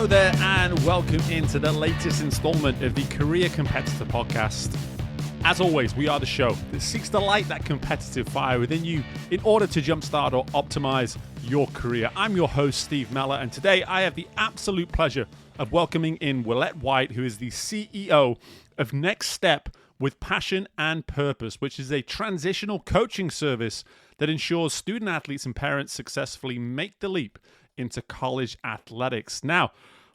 Hello there, and welcome into the latest installment of the Career Competitor Podcast. As always, we are the show that seeks to light that competitive fire within you in order to jumpstart or optimize your career. I'm your host, Steve Meller, and today I have the absolute pleasure of welcoming in Willette White, who is the CEO of Next Step with Passion and Purpose, which is a transitional coaching service that ensures student athletes and parents successfully make the leap into college athletics. Now,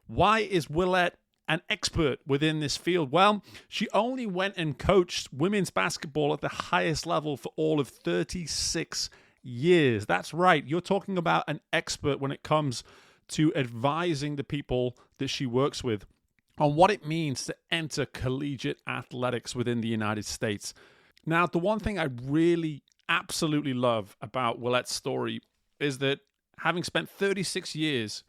why is Willette an expert within this field? Well, she only went and coached women's basketball at the highest level for all of 36 years. That's right. You're talking about an expert when it comes to advising the people that she works with on what it means to enter collegiate athletics within the United States. Now, the one thing I really absolutely love about Willette's story is that having spent 36 years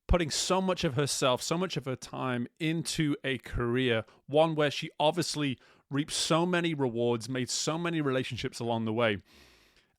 putting so much of herself, so much of her time into a career, one where she obviously reaped so many rewards, made so many relationships along the way.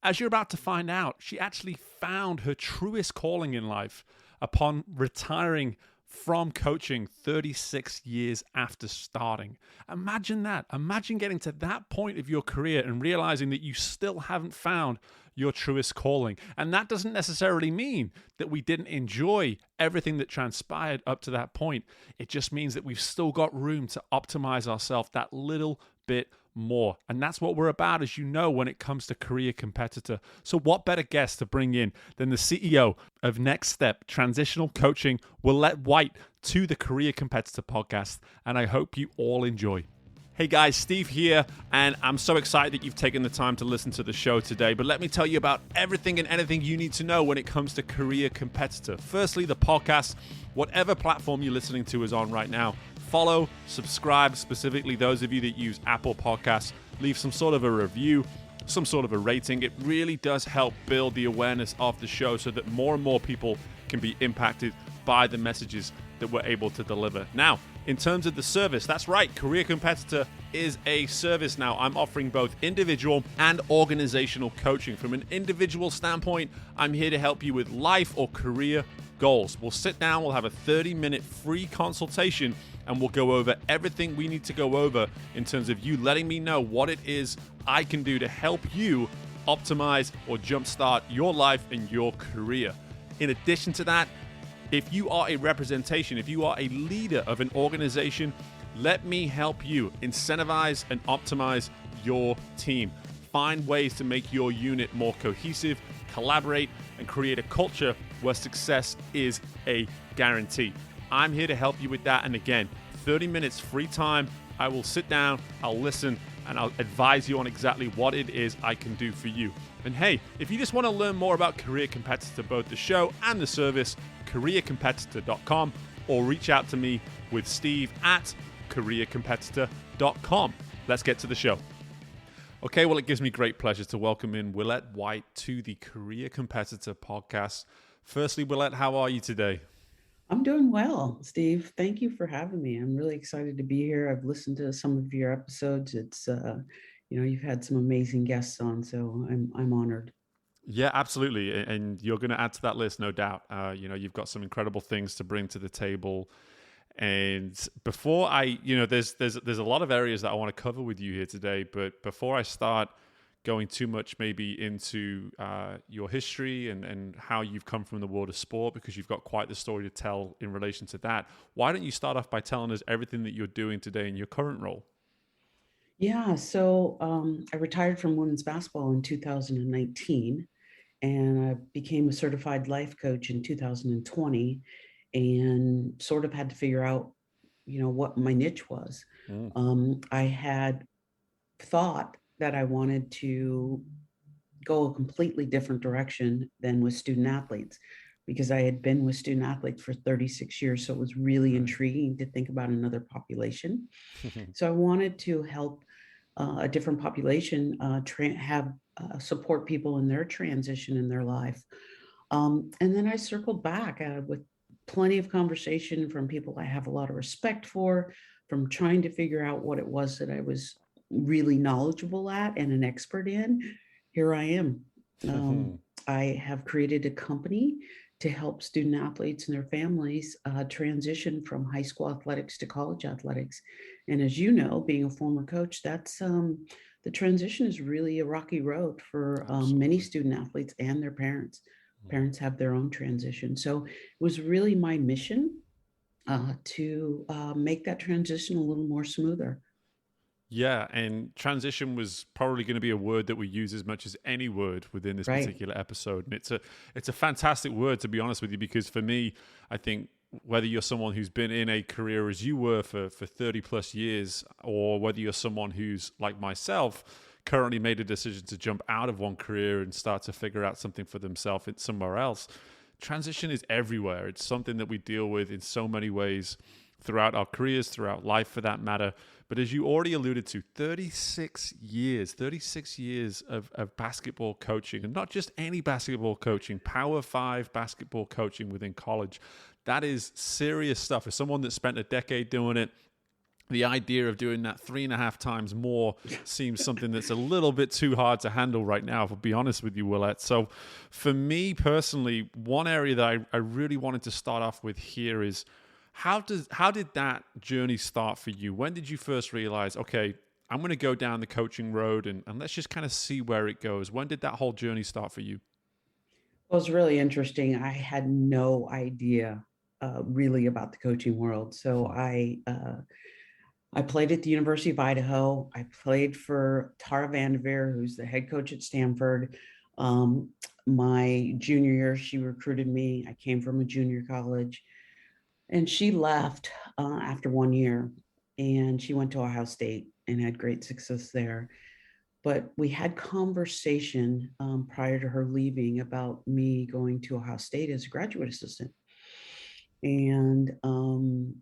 As you're about to find out, she actually found her truest calling in life upon retiring from coaching 36 years after starting. Imagine that. Imagine getting to that point of your career and realizing that you still haven't found your truest calling. And that doesn't necessarily mean that we didn't enjoy everything that transpired up to that point. It just means that we've still got room to optimize ourselves that little bit more. And that's what we're about, as you know, when it comes to Career Competitor. So what better guest to bring in than the CEO of Next Step Transitional Coaching, Willette White, to the Career Competitor Podcast. And I hope you all enjoy. Hey guys, Steve here, and I'm so excited that you've taken the time to listen to the show today. But let me tell you about everything and anything you need to know when it comes to Career Competitor. Firstly, the podcast, whatever platform you're listening to is on right now. Follow, subscribe, specifically those of you that use Apple Podcasts. Leave some sort of a review, some sort of a rating. It really does help build the awareness of the show so that more and more people can be impacted by the messages that we're able to deliver. Now, in terms of the service, that's right, Career Competitor is a service now. I'm offering both individual and organizational coaching. From an individual standpoint, I'm here to help you with life or career goals. We'll sit down, we'll have a 30-minute free consultation, and we'll go over everything we need to go over in terms of you letting me know what it is I can do to help you optimize or jumpstart your life and your career. In addition to that, if you are a representation, if you are a leader of an organization, let me help you incentivize and optimize your team. Find ways to make your unit more cohesive, collaborate, and create a culture where success is a guarantee. I'm here to help you with that. And again, 30 minutes free time. I will sit down, I'll listen, and I'll advise you on exactly what it is I can do for you. And hey, if you just want to learn more about Career Competitor, both the show and the service, careercompetitor.com, or reach out to me with Steve at careercompetitor.com. Let's get to the show. Okay, well, it gives me great pleasure to welcome in Willette White to the Career Competitor Podcast. Firstly, Willette, how are you today? I'm doing well, Steve. Thank you for having me. I'm really excited to be here. I've listened to some of your episodes. It's, you've had some amazing guests on, so I'm honored. Yeah, absolutely. And you're going to add to that list, no doubt. You've got some incredible things to bring to the table. And before there's a lot of areas that I want to cover with you here today. But before I start going too much maybe into your history and how you've come from the world of sport, because you've got quite the story to tell in relation to that, why don't you start off by telling us everything that you're doing today in your current role? Yeah, so I retired from women's basketball in 2019, and I became a certified life coach in 2020, and sort of had to figure out, what my niche was. Mm. I had thought that I wanted to go a completely different direction than with student athletes, because I had been with student athletes for 36 years. So it was really intriguing to think about another population. So I wanted to help a different population support people in their transition in their life. And then I circled back with plenty of conversation from people I have a lot of respect for, from trying to figure out what it was that I was really knowledgeable at and an expert in. Here I am. I have created a company to help student athletes and their families transition from high school athletics to college athletics. And as you know, being a former coach, that's the transition is really a rocky road for many Absolutely. student athletes and their parents. Mhm. Parents have their own transition. So it was really my mission to make that transition a little more smoother. Yeah, and transition was probably going to be a word that we use as much as any word within this Right. particular episode, and it's a fantastic word, to be honest with you, because for me, I think whether you're someone who's been in a career as you were for 30 plus years, or whether you're someone who's like myself currently made a decision to jump out of one career and start to figure out something for themselves somewhere else, transition is everywhere. It's something that we deal with in so many ways throughout our careers, throughout life for that matter. But as you already alluded to, 36 years of basketball coaching, and not just any basketball coaching, Power Five basketball coaching within college. That is serious stuff. As someone that spent a decade doing it, the idea of doing that 3.5 times more seems something that's a little bit too hard to handle right now, if I'll be honest with you, Willette. So for me personally, one area that I really wanted to start off with here is how did that journey start for you? When did you first realize, okay, I'm going to go down the coaching road and let's just kind of see where it goes? When did that whole journey start for you? Well, it's really interesting. I had no idea really about the coaching world. So I played at the University of Idaho. I played for Tara Vanderveer, who's the head coach at Stanford. Um, my junior year, she recruited me. I came from a junior college, and she left after 1 year, and she went to Ohio State and had great success there. But we had conversation prior to her leaving about me going to Ohio State as a graduate assistant. And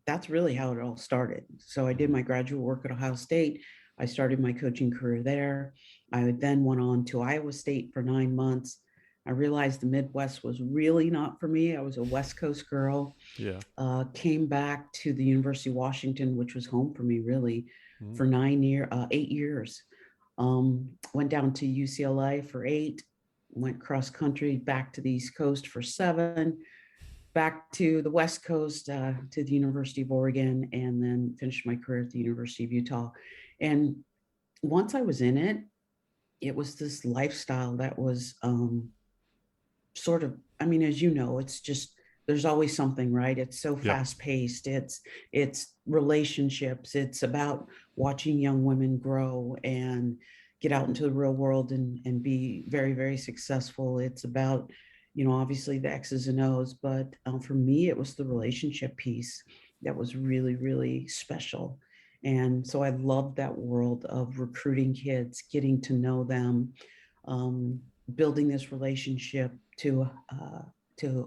that's really how it all started. So I did Mhm. my graduate work at Ohio State. I started my coaching career there. I then went on to Iowa State for 9 months. I realized the Midwest was really not for me. I was a West Coast girl. Yeah. Came back to the University of Washington, which was home for me really, Mhm. for 8 years. Went down to UCLA for 8, went cross country back to the East Coast for 7, back to the West Coast to the University of Oregon, and then finished my career at the University of Utah. And once I was in it, it was this lifestyle that was sort of, I mean, as you know, it's just there's always something, right? It's so Yep. fast paced. It's relationships. It's about watching young women grow and get out into the real world and be very, very successful. It's about, obviously the X's and O's, but for me, it was the relationship piece that was really, really special. And so I loved that world of recruiting kids, getting to know them, um, building this relationship to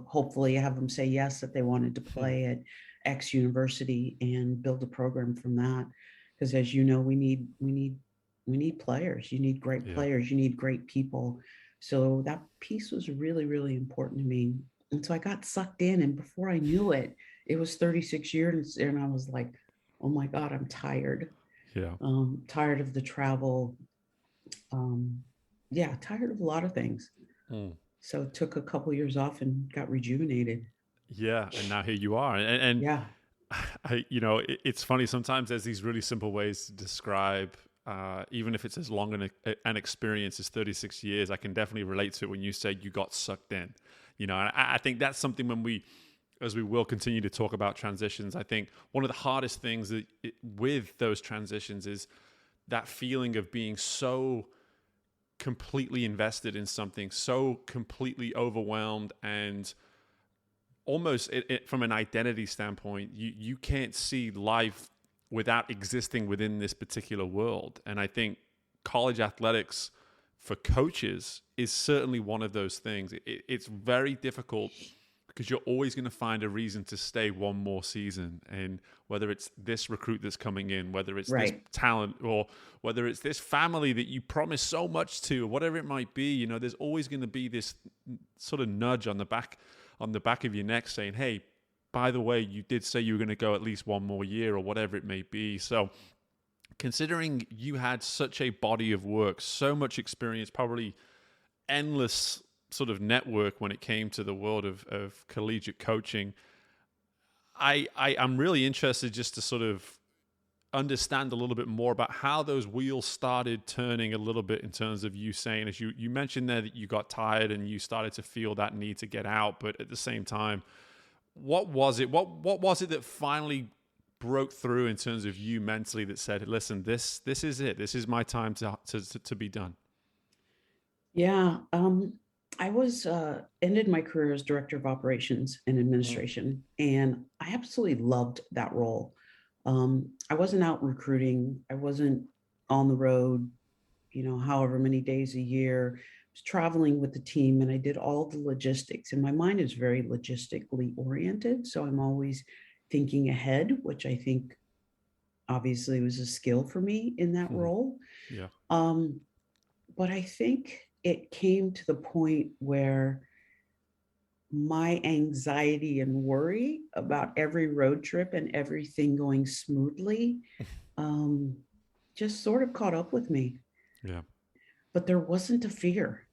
hopefully have them say yes that they wanted to Hmm. play at X university and build a program from that. Because as you know, we need players. You need great Yeah. players. You need great people. So that piece was really, really important to me. And so I got sucked in, and before I knew it, it was 36 years, and I was like, "Oh my God, I'm tired. Yeah. Tired of the travel. Um, yeah, tired of a lot of things." Mm. So took a couple years off and got rejuvenated. Yeah. And now here you are. And Yeah. it's funny. Sometimes there's these really simple ways to describe, even if it's as long an experience as 36 years, I can definitely relate to it when you say you got sucked in. And I think that's something as we will continue to talk about transitions, I think one of the hardest things with those transitions is that feeling of being so completely invested in something, so completely overwhelmed, and almost from an identity standpoint, you can't see life without existing within this particular world. And I think college athletics for coaches is certainly one of those things. It's very difficult because you're always going to find a reason to stay one more season. And whether it's this recruit that's coming in, whether it's this Right. talent, or whether it's this family that you promise so much to, or whatever it might be, there's always going to be this sort of nudge on the back of your neck saying, hey, by the way, you did say you were going to go at least one more year or whatever it may be. So considering you had such a body of work, so much experience, probably endless sort of network when it came to the world of collegiate coaching. I'm really interested just to sort of understand a little bit more about how those wheels started turning a little bit in terms of you saying, as you mentioned there, that you got tired and you started to feel that need to get out, but at the same time, what was it that finally broke through in terms of you mentally that said, listen, this is it, this is my time to be done? Yeah, I was ended my career as director of operations and Mm, administration, and I absolutely loved that role. I wasn't out recruiting. I wasn't on the road, however many days a year. I was traveling with the team, and I did all the logistics. And my mind is very logistically oriented, so I'm always thinking ahead, which I think obviously was a skill for me in that mhm. role. Yeah. Um, but I think it came to the point where my anxiety and worry about every road trip and everything going smoothly um, just sort of caught up with me. Yeah. But there wasn't a fear.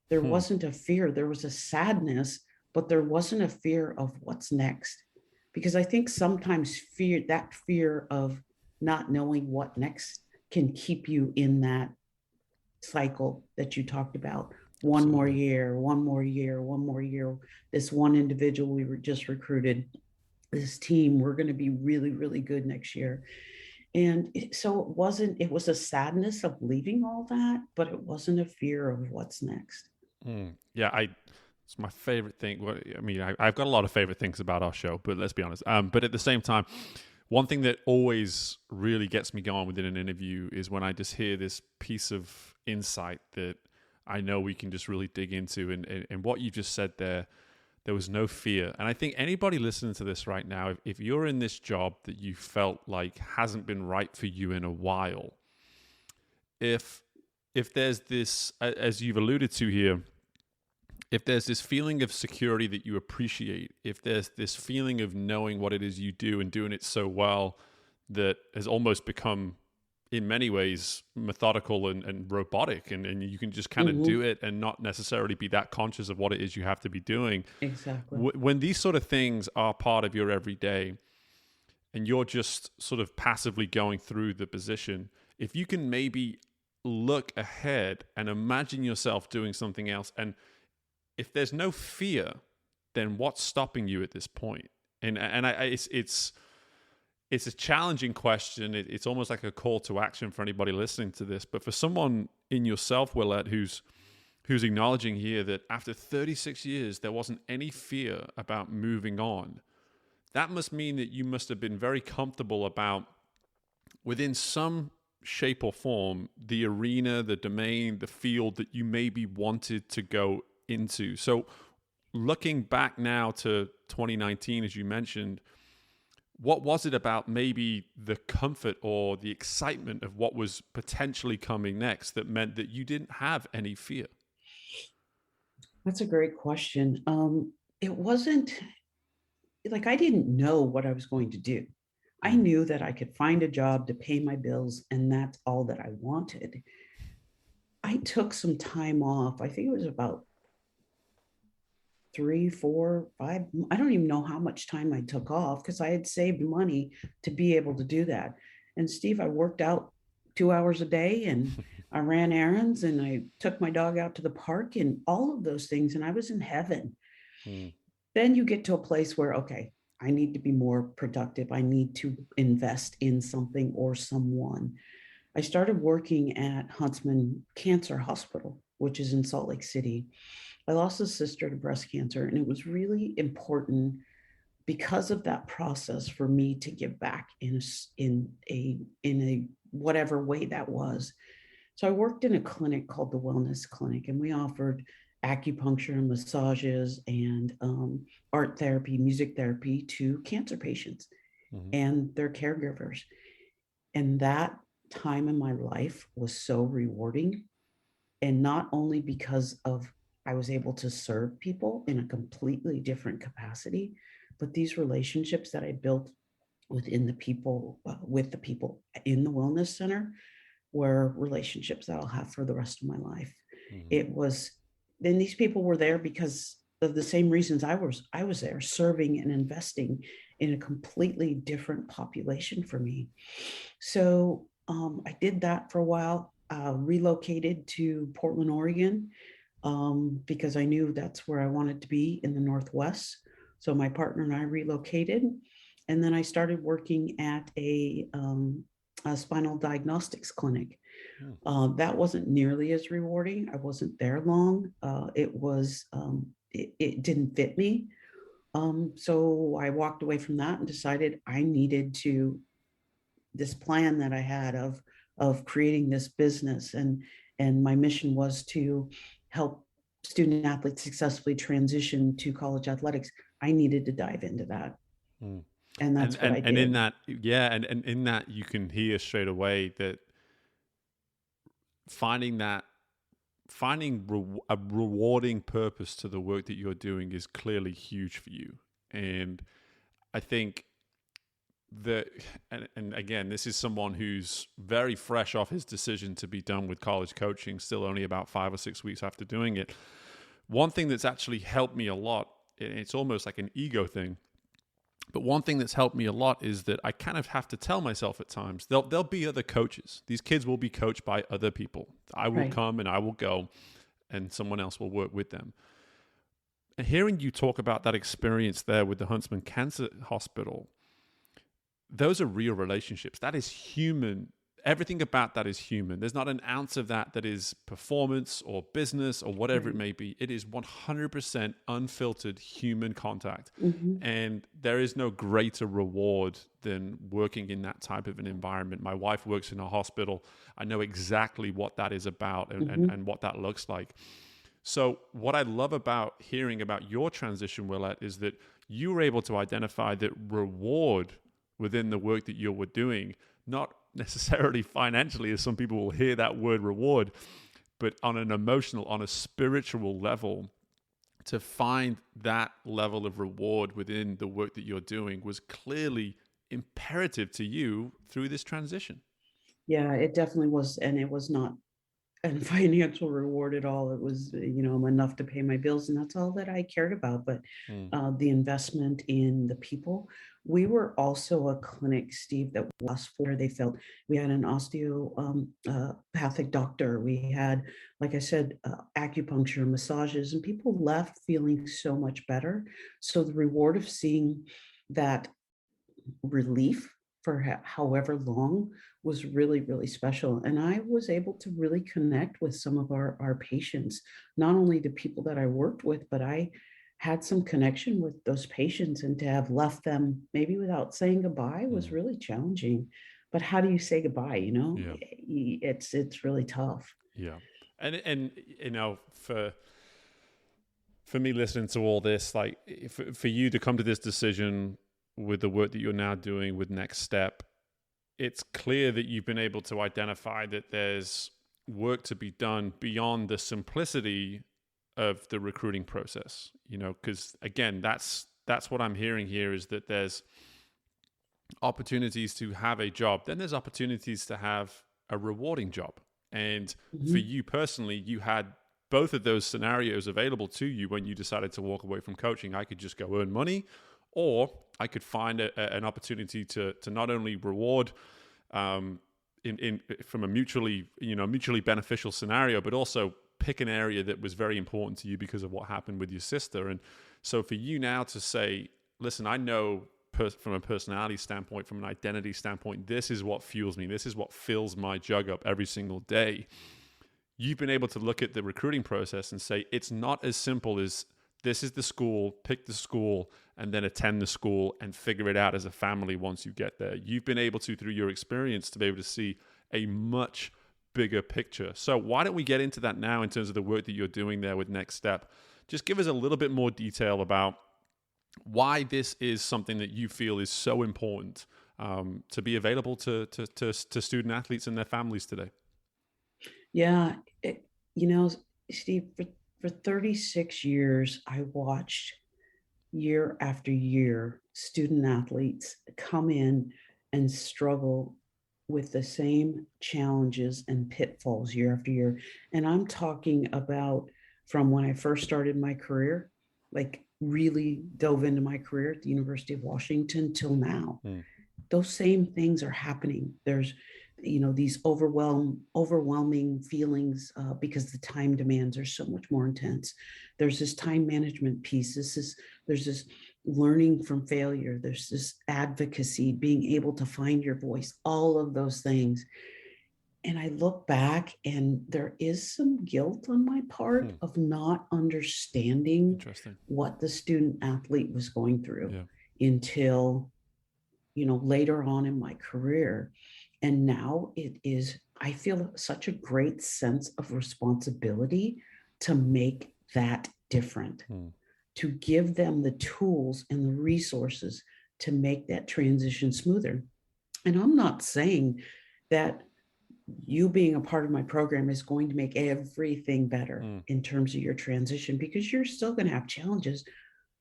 There Hmm. wasn't a fear. There was a sadness, but there wasn't a fear of what's next. Because I think sometimes that fear of not knowing what next can keep you in that cycle that you talked about. One more Absolutely. year, one more year, one more year. This one individual we were just recruited, this team, we're going to be really, really good next year. And so it was a sadness of leaving all that, but it wasn't a fear of what's next. Yeah, it's my favorite thing. Well, I mean, I've got a lot of favorite things about our show, but let's be honest. But at the same time, one thing that always really gets me going within an interview is when I just hear this piece of insight that I know we can just really dig into. And what you just said there was no fear. And I think anybody listening to this right now, if you're in this job that you felt like hasn't been right for you in a while, if there's this, as you've alluded to here, if there's this feeling of security that you appreciate, if there's this feeling of knowing what it is you do and doing it so well that has almost become, in many ways, methodical and robotic, and you can just kind of do Mm-hmm. it and not necessarily be that conscious of what it is you have to be doing. Exactly. When these sort of things are part of your everyday and you're just sort of passively going through the position, if you can maybe look ahead and imagine yourself doing something else, and if there's no fear, then what's stopping you at this point? It's a challenging question. It's almost like a call to action for anybody listening to this. But for someone in yourself, Willette, who's acknowledging here that after 36 years there wasn't any fear about moving on, that must mean that you must have been very comfortable about, within some shape or form, the arena, the domain, the field that you maybe wanted to go into. So looking back now to 2019, as you mentioned, what was it about maybe the comfort or the excitement of what was potentially coming next that meant that you didn't have any fear? That's a great question. It wasn't like I didn't know what I was going to do. I Mm, knew that I could find a job to pay my bills, and that's all that I wanted. I took some time off. I think it was about 3, 4, 5. I don't even know how much time I took off because I had saved money to be able to do that. And Steve, I worked out 2 hours a day, and I ran errands, and I took my dog out to the park and all of those things. And I was in heaven. mm, Then you get to a place where, okay, I need to be more productive. I need to invest in something or someone. I started working at Huntsman Cancer Hospital, which is in Salt Lake City. I lost a sister to breast cancer, and it was really important because of that process for me to give back in a whatever way that was. So I worked in a clinic called the Wellness Clinic, and we offered acupuncture and massages and art therapy, music therapy to cancer patients mm, and their caregivers. And that time in my life was so rewarding. And not only because of I was able to serve people in a completely different capacity, but these relationships that I built with the people in the wellness center were relationships that I'll have for the rest of my life. mm. It was then these people were there because of the same reasons I was there, serving and investing in a completely different population for me. So I did that for a while, relocated to Portland, Oregon, because I knew that's where I wanted to be in the Northwest. So my partner and I relocated. And then I started working at a spinal diagnostics clinic. Hmm. That wasn't nearly as rewarding. I wasn't there long. It didn't fit me. So I walked away from that and decided I needed to this plan that I had of creating this business, and my mission was to help student athletes successfully transition to college athletics. I needed to dive into that, Hmm. and And that's what I and in did. that, yeah, and in that you can hear straight away that finding that a rewarding purpose to the work that you're doing is clearly huge for you. And I think that, and again, this is someone who's very fresh off his decision to be done with college coaching, still only about 5 or 6 weeks after doing it. One thing that's actually helped me a lot, it's almost like an ego thing, but one thing that's helped me a lot is that I kind of have to tell myself at times, there'll be other coaches. These kids will be coached by other people. I will Right. come and I will go, and someone else will work with them. And hearing you talk about that experience there with the Huntsman Cancer Hospital, those are real relationships. That is human. Everything about that is human. There's not an ounce of that that is performance or business or whatever it Right. may be. It is 100% unfiltered human contact. Hmm. And there is no greater reward than working in that type of an environment. My wife works in a hospital. I know exactly what that is about Hmm. and what that looks like. So, what I love about hearing about your transition, Willette, is that you were able to identify that reward within the work that you were doing, not necessarily financially, as some people will hear that word reward, but on an emotional, on a spiritual level, to find that level of reward within the work that you're doing was clearly imperative to you through this transition. Yeah, it definitely was, and it was not and financial reward at all. It was, enough to pay my bills, and that's all that I cared about. But Mm. the investment in the people. We were also a clinic, Steve, that was for they felt we had an osteopathic doctor. We had, like I said, acupuncture, massages, and people left feeling so much better. So the reward of seeing that relief for however long was really, really special. And I was able to really connect with some of our patients, not only the people that I worked with, but I had some connection with those patients, and to have left them maybe without saying goodbye was Mm. really challenging. But how do you say goodbye? Yeah. It's really tough. Yeah. And for me listening to all this, like for you to come to this decision with the work that you're now doing with Next Step, it's clear that you've been able to identify that there's work to be done beyond the simplicity of the recruiting process. Because again, that's what I'm hearing here, is that there's opportunities to have a job, then there's opportunities to have a rewarding job. And for Mhm. you personally, you had both of those scenarios available to you when you decided to walk away from coaching. I could just go earn money, or I could find an opportunity to not only reward in from a mutually beneficial scenario, but also pick an area that was very important to you because of what happened with your sister. And so for you now to say, listen, I know from a personality standpoint, from an identity standpoint, this is what fuels me. This is what fills my jug up every single day. You've been able to look at the recruiting process and say, it's not as simple as this is the school, pick the school, and then attend the school and figure it out as a family once you get there. You've been able to, through your experience, to be able to see a much bigger picture. So why don't we get into that now in terms of the work that you're doing there with Next Step? Just give us a little bit more detail about why this is something that you feel is so important to be available to student athletes and their families today. Yeah, you know, Steve, for 36 years, I watched year after year student athletes come in and struggle with the same challenges and pitfalls year after year. And I'm talking about from when I first started my career, like really dove into my career at the University of Washington till now. Mm. Those same things are happening. There's, these overwhelming feelings because the time demands are so much more intense. There's this time management piece. There's this learning from failure. There's this advocacy, being able to find your voice, all of those things. And I look back and there is some guilt on my part of not understanding Interesting. what the student athlete was going through Yeah. until, later on in my career. And now I feel such a great sense of responsibility to make that different, to give them the tools and the resources to make that transition smoother. And I'm not saying that you being a part of my program is going to make everything better in terms of your transition, because you're still going to have challenges,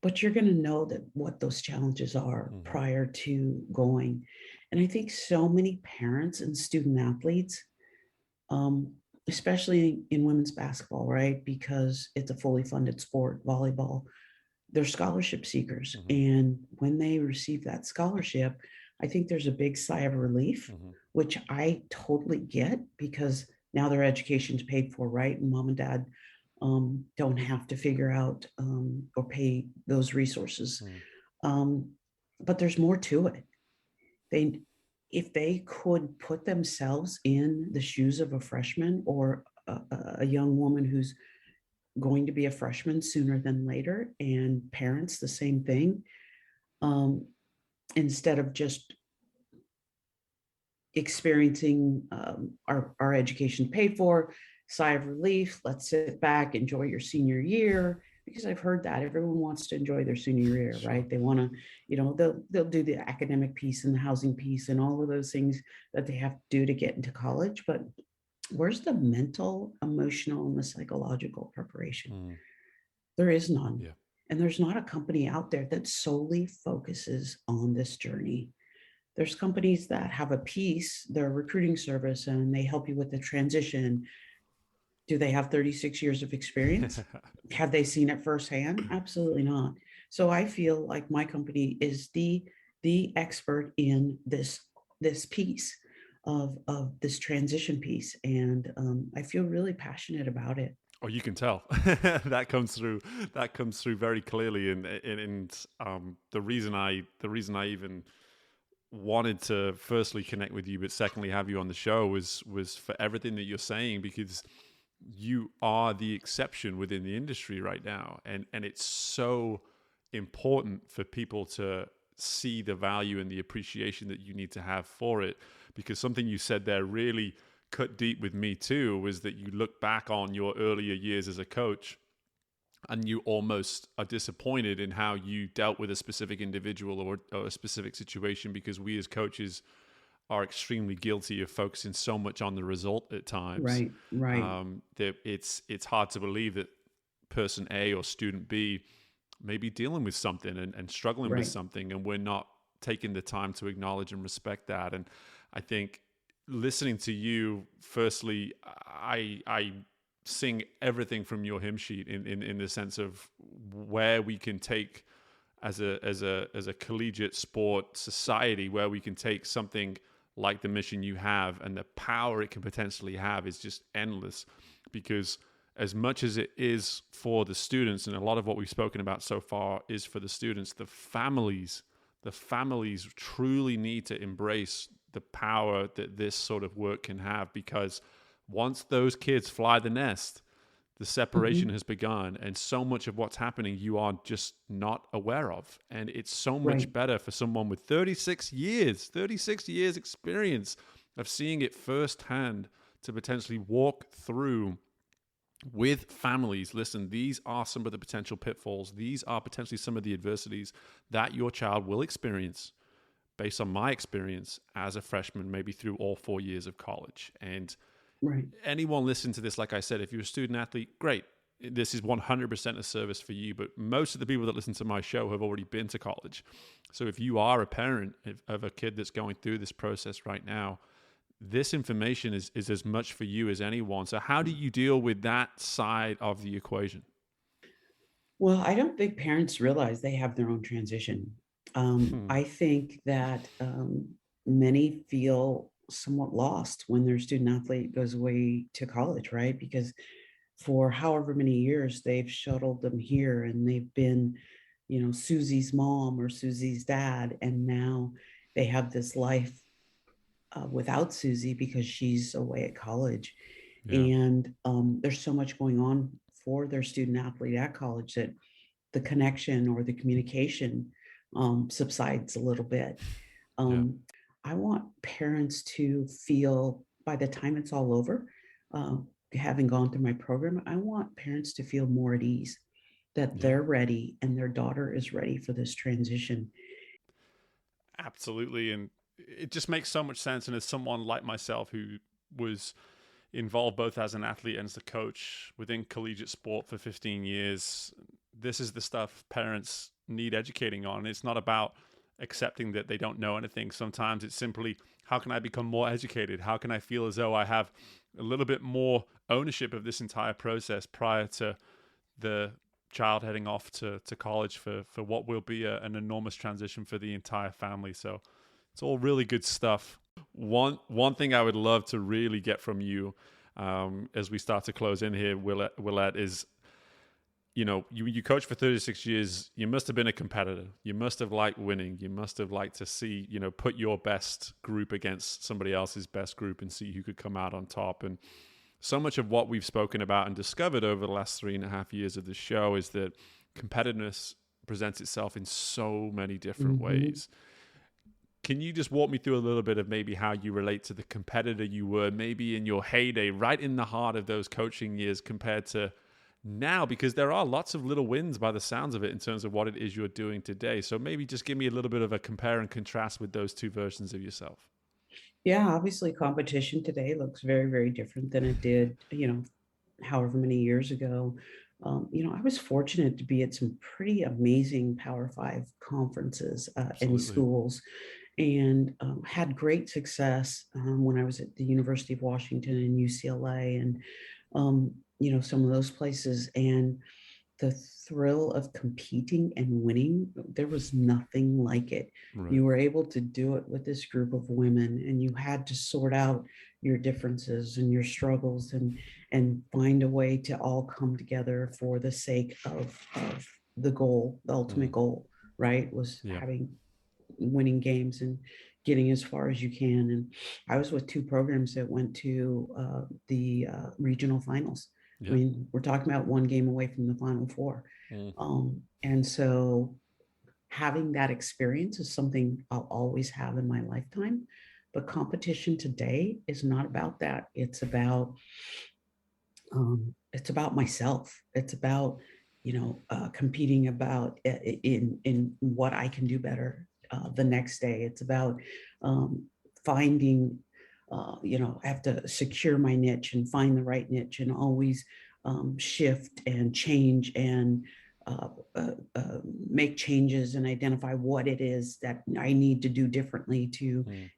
but you're going to know that what those challenges are prior to going. And I think so many parents and student athletes, especially in women's basketball, right? Because it's a fully funded sport, volleyball, they're scholarship seekers. And when they receive that scholarship, I think there's a big sigh of relief, which I totally get, because now their education's paid for, right? And mom and dad don't have to figure out or pay those resources. But there's more to it. If they could put themselves in the shoes of a freshman or a young woman who's going to be a freshman sooner than later, and parents the same thing, instead of just experiencing our education paid for, sigh of relief, let's sit back, enjoy your senior year, because I've heard that everyone wants to enjoy their senior year, right? They want to, they'll do the academic piece and the housing piece and all of those things that they have to do to get into college, but where's the mental, emotional, and the psychological preparation? There is none. Yeah. And there's not a company out there that solely focuses on this journey. There's companies that have a piece, their recruiting service, and they help you with the transition. Do they have 36 years of experience? Have they seen it firsthand? Absolutely not. So I feel like my company is the expert in this piece of this transition piece, and I feel really passionate about it. Oh, you can tell that comes through. That comes through very clearly, and the reason I even wanted to firstly connect with you, but secondly have you on the show was for everything that you're saying, because you are the exception within the industry right now, and it's so important for people to see the value and the appreciation that you need to have for it, because something you said there really cut deep with me too, was that you look back on your earlier years as a coach and you almost are disappointed in how you dealt with a specific individual or a specific situation, because we as coaches are extremely guilty of focusing so much on the result at times. Right. That it's hard to believe that person A or student B may be dealing with something and struggling with something, and we're not taking the time to acknowledge and respect that. And I think listening to you, firstly, I sing everything from your hymn sheet in the sense of where we can take as a collegiate sport society, where we can take something like the mission you have, and the power it can potentially have is just endless. Because as much as it is for the students, and a lot of what we've spoken about so far is for the students, the families truly need to embrace the power that this sort of work can have, because once those kids fly the nest, the separation has begun, and so much of what's happening you are just not aware of. And it's so much better for someone with 36 years experience of seeing it firsthand to potentially walk through with families. Listen, these are some of the potential pitfalls. These are potentially some of the adversities that your child will experience based on my experience as a freshman, maybe through all 4 years of college. And anyone listening to this, like I said, if you're a student athlete, great. This is 100% a service for you. But most of the people that listen to my show have already been to college. So if you are a parent of a kid that's going through this process right now, this information is as much for you as anyone. So how do you deal with that side of the equation? Well, I don't think parents realize they have their own transition. Hmm. I think that many feel somewhat lost when their student athlete goes away to college, right? Because for however many years they've shuttled them here and they've been, Susie's mom or Susie's dad. And now they have this life without Susie because she's away at college. Yeah. And there's so much going on for their student athlete at college that the connection or the communication subsides a little bit. Yeah. Um, I want parents to feel by the time it's all over, uh, having gone through my program, I want parents to feel more at ease that Yeah. they're ready and their daughter is ready for this transition. Absolutely. And it just makes so much sense. And as someone like myself who was involved both as an athlete and as a coach within collegiate sport for 15 years, this is the stuff parents need educating on. It's not about accepting that they don't know anything. Sometimes it's simply, how can I become more educated? How can I feel as though I have a little bit more ownership of this entire process prior to the child heading off to college for what will be an enormous transition for the entire family. So it's all really good stuff. One thing I would love to really get from you as we start to close in here, Willette, is you coach for 36 years. You must have been a competitor. You must have liked winning. You must have liked to see, put your best group against somebody else's best group and see who could come out on top. And so much of what we've spoken about and discovered over the last 3.5 years of the show is that competitiveness presents itself in so many different Mhm. ways. Can you just walk me through a little bit of maybe how you relate to the competitor you were maybe in your heyday, right in the heart of those coaching years compared to now? Because there are lots of little wins by the sounds of it in terms of what it is you're doing today. So maybe just give me a little bit of a compare and contrast with those two versions of yourself. Yeah, obviously competition today looks very, very different than it did, however many years ago. I was fortunate to be at some pretty amazing Power Five conferences in Absolutely. schools and had great success when I was at the University of Washington and UCLA and, some of those places. And the thrill of competing and winning, there was nothing like it. Right. You were able to do it with this group of women, and you had to sort out your differences and your struggles and find a way to all come together for the sake of the goal, the ultimate Mm. goal, right? Was Yeah. having winning games and getting as far as you can. And I was with two programs that went to the regional finals. I Yeah. mean, we're talking about one game away from the Final Four. Mm. And so having that experience is something I'll always have in my lifetime. But competition today is not about that. It's about myself. It's about competing about in what I can do better the next day. It's about finding I have to secure my niche and find the right niche and always shift and change and uh, make changes and identify what it is that I need to do differently to Mm.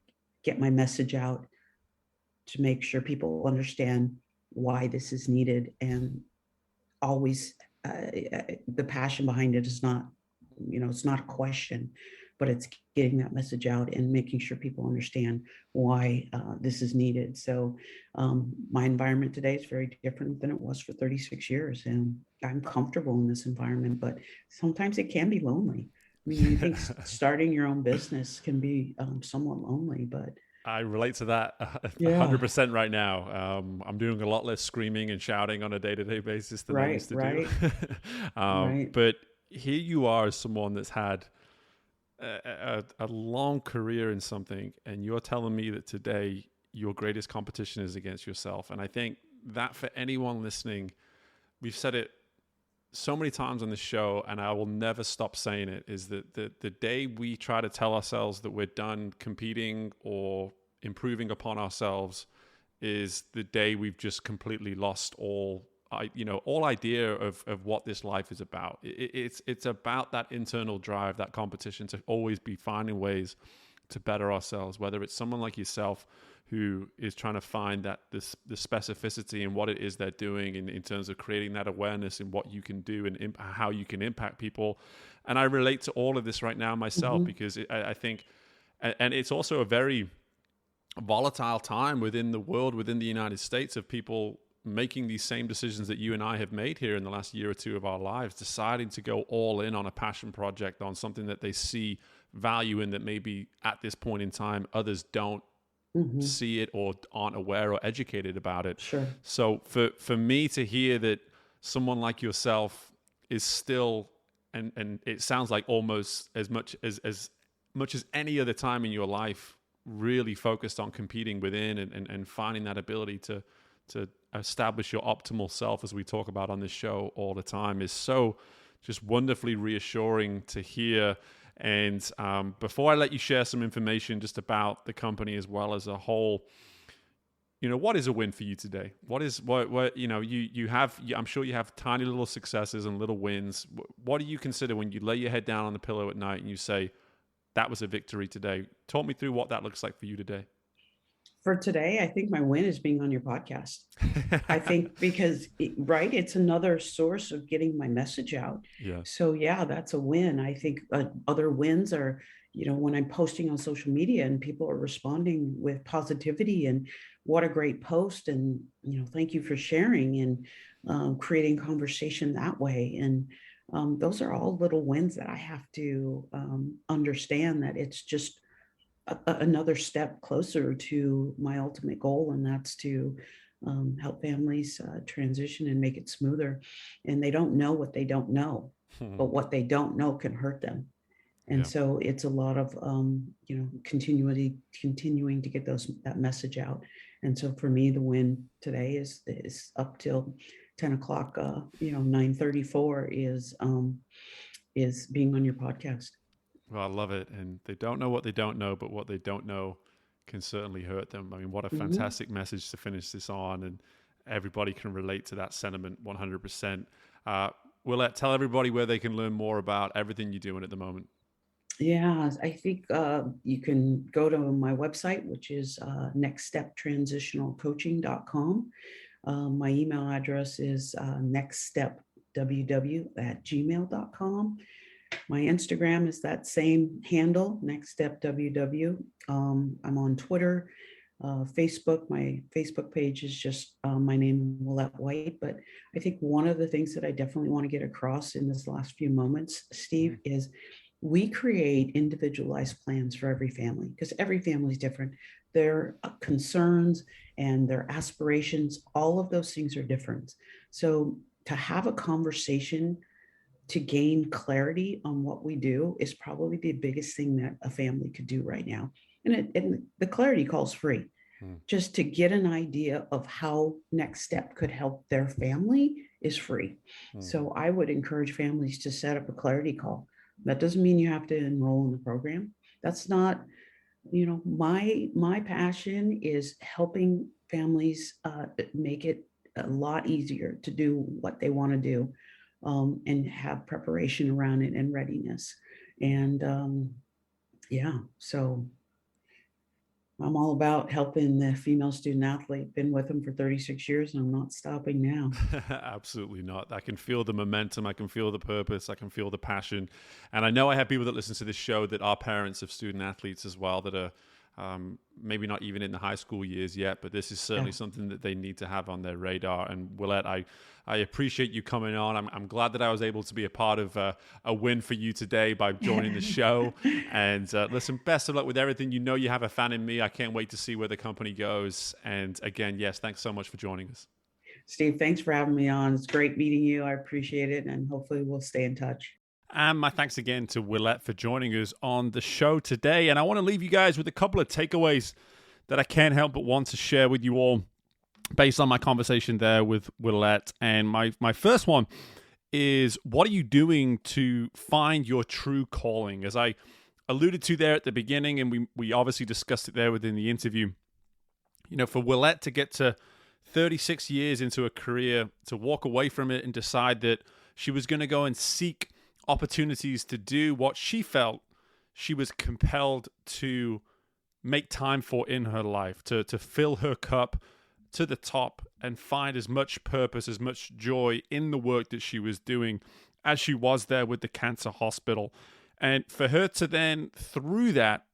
get my message out, to make sure people understand why this is needed. And always the passion behind it is not, it's not a question, but it's getting that message out and making sure people understand why this is needed. So my environment today is very different than it was for 36 years. And I'm comfortable in this environment, but sometimes it can be lonely. I mean, you think starting your own business can be somewhat lonely, but I relate to that yeah, 100% right now. I'm doing a lot less screaming and shouting on a day-to-day basis than I right, used to do. right, right. But here you are as someone that's had a long career in something, and you're telling me that today your greatest competition is against yourself. And I think that for anyone listening, we've said it so many times on the show, and I will never stop saying it, is that the day we try to tell ourselves that we're done competing or improving upon ourselves is the day we've just completely lost all idea of what this life is about. It's about that internal drive, that competition to always be finding ways to better ourselves, whether it's someone like yourself who is trying to find that the specificity in what it is they're doing in terms of creating that awareness in what you can do and how you can impact people. And I relate to all of this right now myself, because I think, and it's also a very volatile time within the world, within the United States, of people making these same decisions that you and I have made here in the last year or two of our lives, deciding to go all in on a passion project, on something that they see value in, that maybe at this point in time others don't see it or aren't aware or educated about it. Sure. So for me to hear that someone like yourself is still, and it sounds like almost as much as any other time in your life, really focused on competing within and finding that ability to establish your optimal self, as we talk about on this show all the time, is so just wonderfully reassuring to hear. And before I let you share some information just about the company as well as a whole, what is a win for you today? What you have? I'm sure you have tiny little successes and little wins. What do you consider when you lay your head down on the pillow at night and you say, that was a victory today? Talk me through what that looks like for you today. For today, I think my win is being on your podcast. I think because, it's another source of getting my message out. Yeah. So yeah, that's a win. I think other wins are, when I'm posting on social media and people are responding with positivity and what a great post, and, thank you for sharing and creating conversation that way. And those are all little wins that I have to understand that it's just another step closer to my ultimate goal, and that's to help families transition and make it smoother. And they don't know what they don't know, but what they don't know can hurt them. And so it's a lot of continuing to get that message out. And so for me, the win today is up till 10 o'clock, 9:34 is being on your podcast. Well, I love it. And they don't know what they don't know, but what they don't know can certainly hurt them. I mean, what a fantastic message to finish this on. And everybody can relate to that sentiment 100%. Willette, tell everybody where they can learn more about everything you're doing at the moment. Yeah, I think you can go to my website, which is nextsteptransitionalcoaching.com. My email address is nextstepww@gmail.com. My Instagram is that same handle, nextstepww. I'm on Twitter, Facebook. My Facebook page is just my name, Willette White. But I think one of the things that I definitely want to get across in this last few moments, Steve, is we create individualized plans for every family, because every family is different. Their concerns and their aspirations, all of those things are different. So to have a conversation to gain clarity on what we do is probably the biggest thing that a family could do right now. And the clarity call's free. Just to get an idea of how Next Step could help their family is free. So I would encourage families to set up a clarity call. That doesn't mean you have to enroll in the program. That's not, my passion is helping families make it a lot easier to do what they want to do. And have preparation around it and readiness. And so I'm all about helping the female student athlete. Been with them for 36 years and I'm not stopping now. Absolutely not. I can feel the momentum. I can feel the purpose. I can feel the passion. And I know I have people that listen to this show that are parents of student athletes as well, that are maybe not even in the high school years yet, but this is certainly something that they need to have on their radar. And Willette, I appreciate you coming on. I'm glad that I was able to be a part of a win for you today by joining the show. And listen, best of luck with everything. You have a fan in me. I can't wait to see where the company goes. And again, yes, thanks so much for joining us. Steve, thanks for having me on. It's great meeting you. I appreciate it. And hopefully we'll stay in touch. And my thanks again to Willette for joining us on the show today. And I want to leave you guys with a couple of takeaways that I can't help but want to share with you all based on my conversation there with Willette. And my first one is, what are you doing to find your true calling? As I alluded to there at the beginning, and we obviously discussed it there within the interview, for Willette to get to 36 years into a career, to walk away from it and decide that she was going to go and seek opportunities to do what she felt she was compelled to make time for in her life, to fill her cup to the top and find as much purpose, as much joy in the work that she was doing as she was there with the cancer hospital. And for her to then, through that,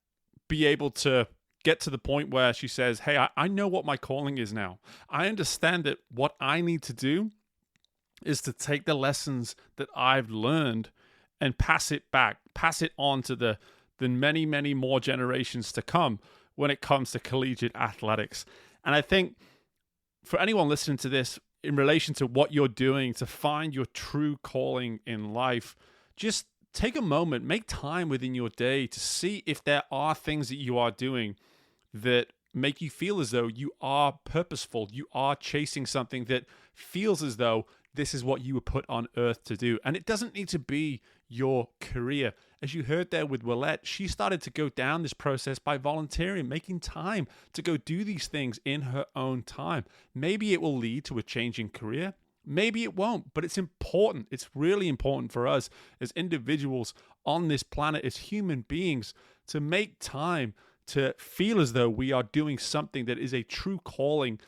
be able to get to the point where she says, hey, I know what my calling is now. I understand that what I need to do is to take the lessons that I've learned and pass it back, pass it on to the many, many more generations to come when it comes to collegiate athletics. And I think for anyone listening to this, in relation to what you're doing to find your true calling in life, just take a moment, make time within your day to see if there are things that you are doing that make you feel as though you are purposeful, you are chasing something that feels as though this is what you were put on earth to do. And it doesn't need to be your career. As you heard there with Willette, she started to go down this process by volunteering, making time to go do these things in her own time. Maybe it will lead to a changing career. Maybe it won't, but it's important. It's really important for us as individuals on this planet, as human beings, to make time to feel as though we are doing something that is a true calling,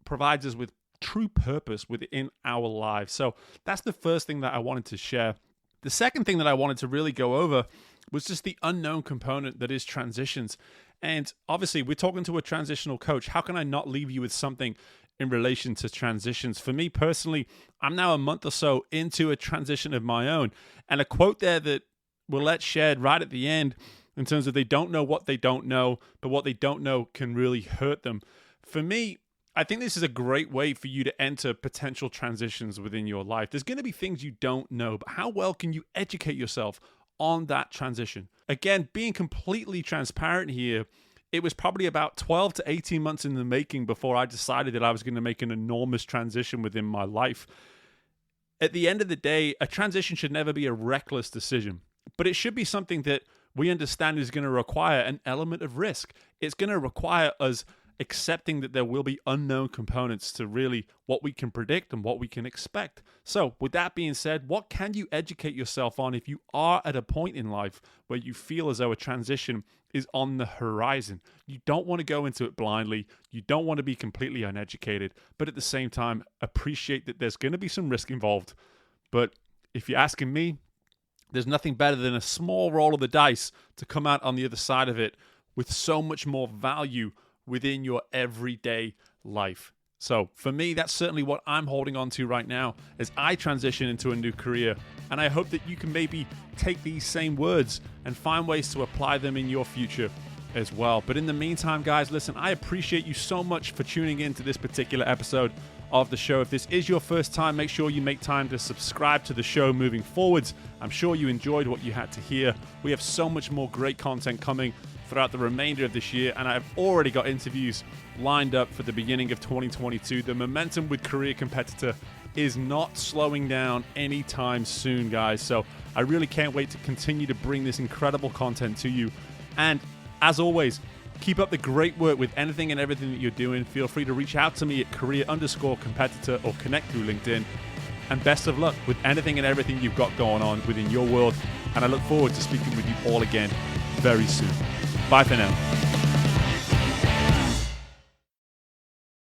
provides us with true purpose within our lives. So that's the first thing that I wanted to share. The second thing that I wanted to really go over was just the unknown component that is transitions. And obviously, we're talking to a transitional coach. How can I not leave you with something in relation to transitions? For me personally, I'm now a month or so into a transition of my own. And a quote there that Willette shared right at the end, in terms of they don't know what they don't know, but what they don't know can really hurt them. For me, I think this is a great way for you to enter potential transitions within your life. There's going to be things you don't know, but how well can you educate yourself on that transition? Again, being completely transparent here, it was probably about 12 to 18 months in the making before I decided that I was going to make an enormous transition within my life. At the end of the day, a transition should never be a reckless decision, but it should be something that we understand is going to require an element of risk. It's going to require us accepting that there will be unknown components to really what we can predict and what we can expect. So with that being said, what can you educate yourself on if you are at a point in life where you feel as though a transition is on the horizon? You don't want to go into it blindly. You don't want to be completely uneducated, but at the same time, appreciate that there's going to be some risk involved. But if you're asking me, there's nothing better than a small roll of the dice to come out on the other side of it with so much more value within your everyday life. So for me, that's certainly what I'm holding on to right now as I transition into a new career. And I hope that you can maybe take these same words and find ways to apply them in your future as well. But in the meantime, guys, listen, I appreciate you so much for tuning in to this particular episode of the show. If this is your first time, make sure you make time to subscribe to the show moving forwards. I'm sure you enjoyed what you had to hear. We have so much more great content coming throughout the remainder of this year, and I've already got interviews lined up for the beginning of 2022. The momentum with Career Competitor is not slowing down anytime soon, guys. So I really can't wait to continue to bring this incredible content to you. And as always, keep up the great work with anything and everything that you're doing. Feel free to reach out to me at career_competitor or connect through LinkedIn. And best of luck with anything and everything you've got going on within your world. And I look forward to speaking with you all again very soon. Bye for now.